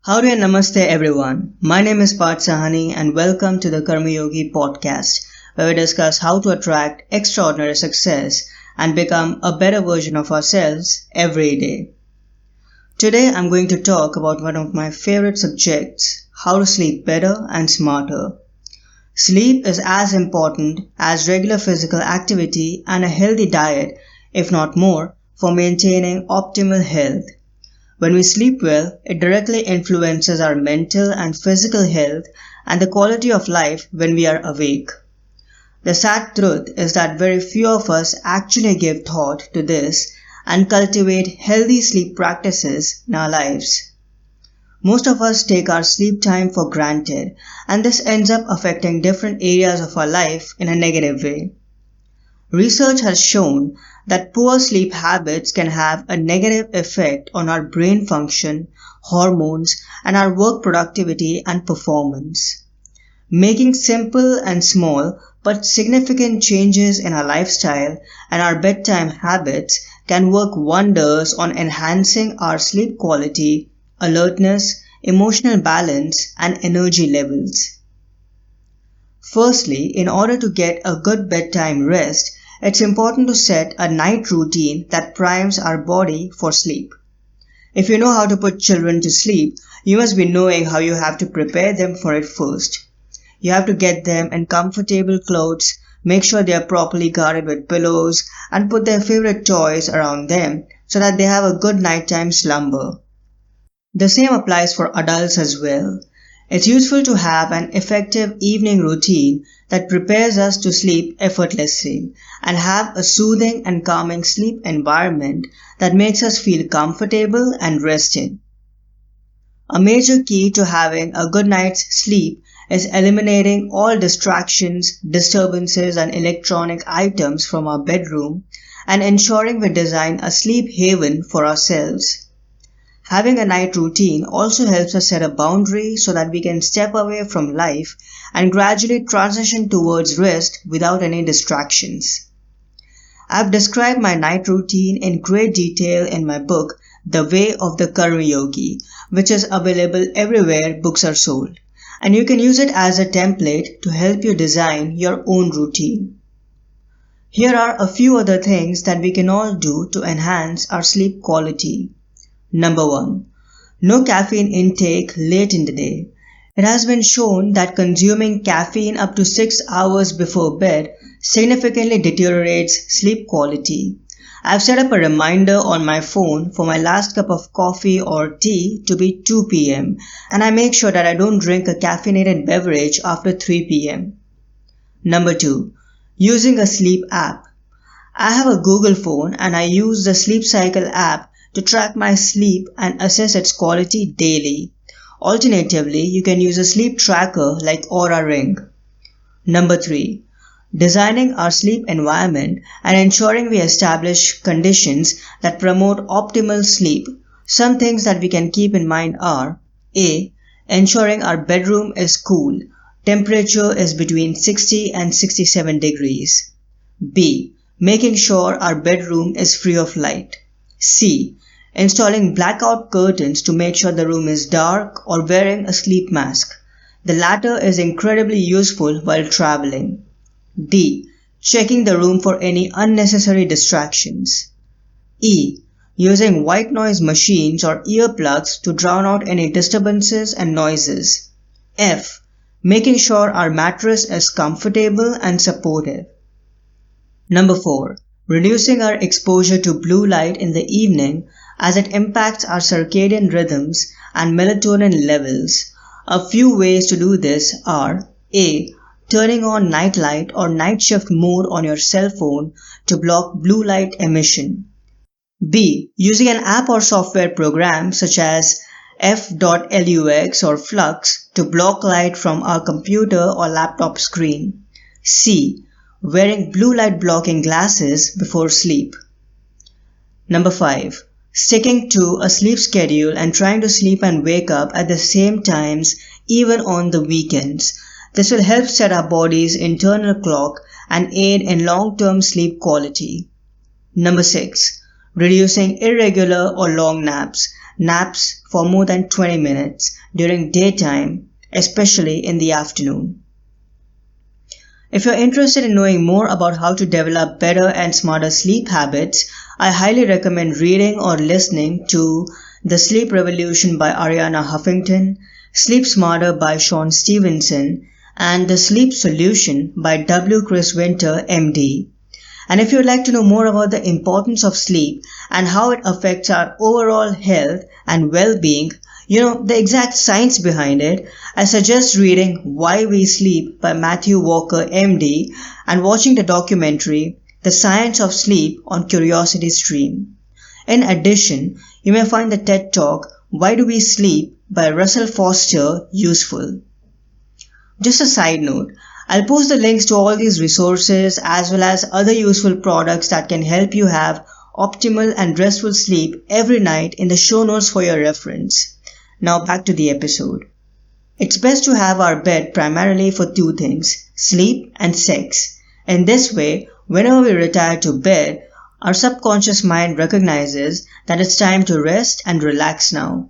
Howdy and namaste everyone. My name is Parth Sahani and welcome to the Karma Yogi podcast where we discuss how to attract extraordinary success and become a better version of ourselves every day. Today I'm going to talk about one of my favorite subjects, how to sleep better and smarter. Sleep is as important as regular physical activity and a healthy diet, if not more, for maintaining optimal health. When we sleep well, it directly influences our mental and physical health and the quality of life when we are awake. The sad truth is that very few of us actually give thought to this and cultivate healthy sleep practices in our lives. Most of us take our sleep time for granted, and this ends up affecting different areas of our life in a negative way. Research has shown that poor sleep habits can have a negative effect on our brain function, hormones, and our work productivity and performance. Making simple and small but significant changes in our lifestyle and our bedtime habits can work wonders on enhancing our sleep quality, alertness, emotional balance, and energy levels. Firstly, in order to get a good bedtime rest, it's important to set a night routine that primes our body for sleep. If you know how to put children to sleep, you must be knowing how you have to prepare them for it first. You have to get them in comfortable clothes, make sure they are properly guarded with pillows, and put their favorite toys around them so that they have a good nighttime slumber. The same applies for adults as well. It's useful to have an effective evening routine that prepares us to sleep effortlessly and have a soothing and calming sleep environment that makes us feel comfortable and rested. A major key to having a good night's sleep is eliminating all distractions, disturbances, and electronic items from our bedroom and ensuring we design a sleep haven for ourselves. Having a night routine also helps us set a boundary so that we can step away from life and gradually transition towards rest without any distractions. I've described my night routine in great detail in my book, The Way of the Karma Yogi, which is available everywhere books are sold, and you can use it as a template to help you design your own routine. Here are a few other things that we can all do to enhance our sleep quality. Number 1. No caffeine intake late in the day. It has been shown that consuming caffeine up to 6 hours before bed significantly deteriorates sleep quality. I've set up a reminder on my phone for my last cup of coffee or tea to be 2 p.m. and I make sure that I don't drink a caffeinated beverage after 3 p.m. Number 2. Using a sleep app. I have a Google phone and I use the Sleep Cycle app to track my sleep and assess its quality daily. Alternatively, you can use a sleep tracker like Oura Ring. Number 3. Designing our sleep environment and ensuring we establish conditions that promote optimal sleep. Some things that we can keep in mind are A. Ensuring our bedroom is cool. Temperature is between 60 and 67 degrees. B. Making sure our bedroom is free of light. C. Installing blackout curtains to make sure the room is dark or wearing a sleep mask. The latter is incredibly useful while traveling. D. Checking the room for any unnecessary distractions. E. Using white noise machines or earplugs to drown out any disturbances and noises. F. Making sure our mattress is comfortable and supportive. Number 4. Reducing our exposure to blue light in the evening as it impacts our circadian rhythms and melatonin levels. A few ways to do this are A. Turning on night light or night shift mode on your cell phone to block blue light emission. B. Using an app or software program such as f.lux or Flux to block light from our computer or laptop screen. C. Wearing blue light blocking glasses before sleep. Number 5. Sticking to a sleep schedule and trying to sleep and wake up at the same times even on the weekends. This will help set our body's internal clock and aid in long-term sleep quality. Number 6. reducing irregular or long naps for more than 20 minutes during daytime, especially in the afternoon. If you're interested in knowing more about how to develop better and smarter sleep habits, I highly recommend reading or listening to The Sleep Revolution by Arianna Huffington, Sleep Smarter by Sean Stevenson, and The Sleep Solution by W. Chris Winter, MD. And if you'd like to know more about the importance of sleep and how it affects our overall health and well-being, the exact science behind it, I suggest reading Why We Sleep by Matthew Walker, MD, and watching the documentary The Science of Sleep on Curiosity Stream. In addition, you may find the TED Talk Why Do We Sleep by Russell Foster useful. Just a side note, I'll post the links to all these resources as well as other useful products that can help you have optimal and restful sleep every night in the show notes for your reference. Now back to the episode. It's best to have our bed primarily for two things, sleep and sex. In this way, whenever we retire to bed, our subconscious mind recognizes that it's time to rest and relax now.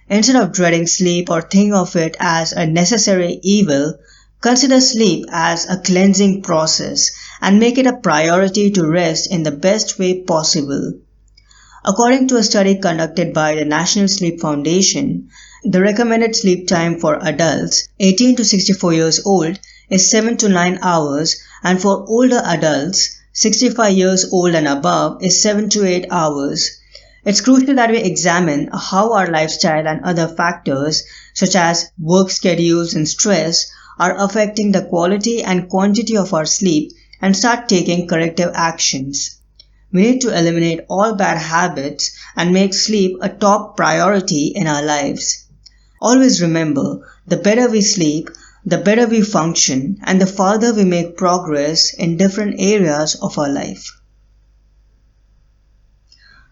Instead of dreading sleep or think of it as a necessary evil, consider sleep as a cleansing process and make it a priority to rest in the best way possible. According to a study conducted by the National Sleep Foundation, the recommended sleep time for adults 18 to 64 years old is 7 to 9 hours, and for older adults 65 years old and above is 7 to 8 hours. It's crucial that we examine how our lifestyle and other factors such as work schedules and stress are affecting the quality and quantity of our sleep and start taking corrective actions. We need to eliminate all bad habits and make sleep a top priority in our lives. Always remember, the better we sleep, the better we function, and the farther we make progress in different areas of our life.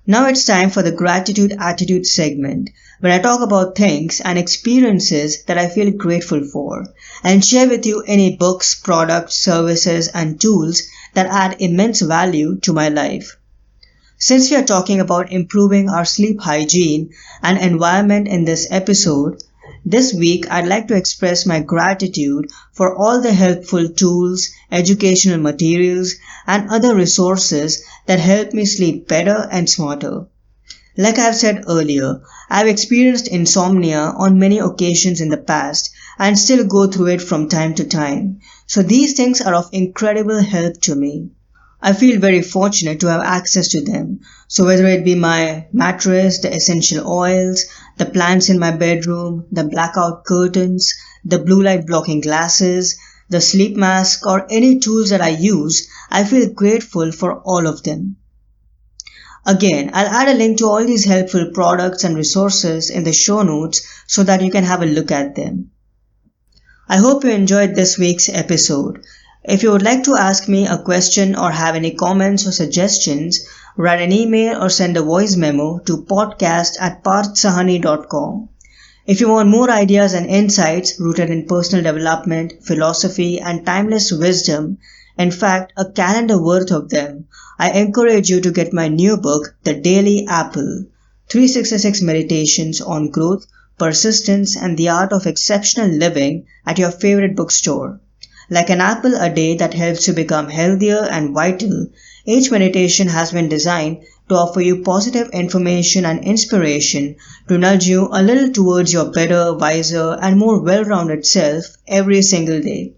Now it's time for the Gratitude Attitude segment, where I talk about things and experiences that I feel grateful for, and share with you any books, products, services, and tools that add immense value to my life. Since we are talking about improving our sleep hygiene and environment in this episode, this week I'd like to express my gratitude for all the helpful tools, educational materials, and other resources that help me sleep better and smarter. Like I've said earlier, I've experienced insomnia on many occasions in the past and still go through it from time to time. So these things are of incredible help to me. I feel very fortunate to have access to them. So whether it be my mattress, the essential oils, the plants in my bedroom, the blackout curtains, the blue light blocking glasses, the sleep mask, or any tools that I use, I feel grateful for all of them. Again, I'll add a link to all these helpful products and resources in the show notes so that you can have a look at them. I hope you enjoyed this week's episode. If you would like to ask me a question or have any comments or suggestions, write an email or send a voice memo to podcast@parthsahani.com. If you want more ideas and insights rooted in personal development, philosophy, and timeless wisdom, in fact, a calendar worth of them, I encourage you to get my new book, The Daily Apple, 366 Meditations on Growth, Persistence, and the Art of Exceptional Living at your favorite bookstore. Like an apple a day that helps you become healthier and vital, each meditation has been designed to offer you positive information and inspiration to nudge you a little towards your better, wiser, and more well-rounded self every single day.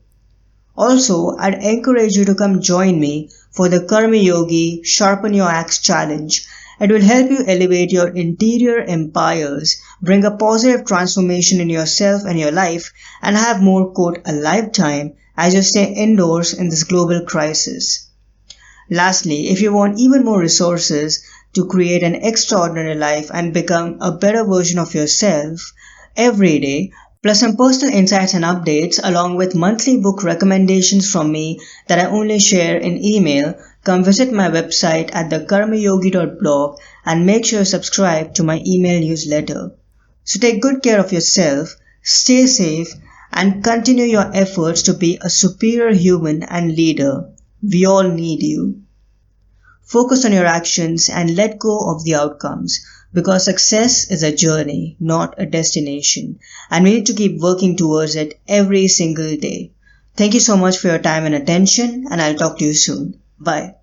Also, I'd encourage you to come join me for the Karma Yogi Sharpen Your Axe Challenge. It will help you elevate your interior empires, bring a positive transformation in yourself and your life, and have more, quote, a lifetime as you stay indoors in this global crisis. Lastly, if you want even more resources to create an extraordinary life and become a better version of yourself every day, plus some personal insights and updates along with monthly book recommendations from me that I only share in email, come visit my website at thekarmayogi.blog and make sure you subscribe to my email newsletter. So take good care of yourself, stay safe, and continue your efforts to be a superior human and leader. We all need you. Focus on your actions and let go of the outcomes because success is a journey, not a destination, and we need to keep working towards it every single day. Thank you so much for your time and attention, and I'll talk to you soon. Bye.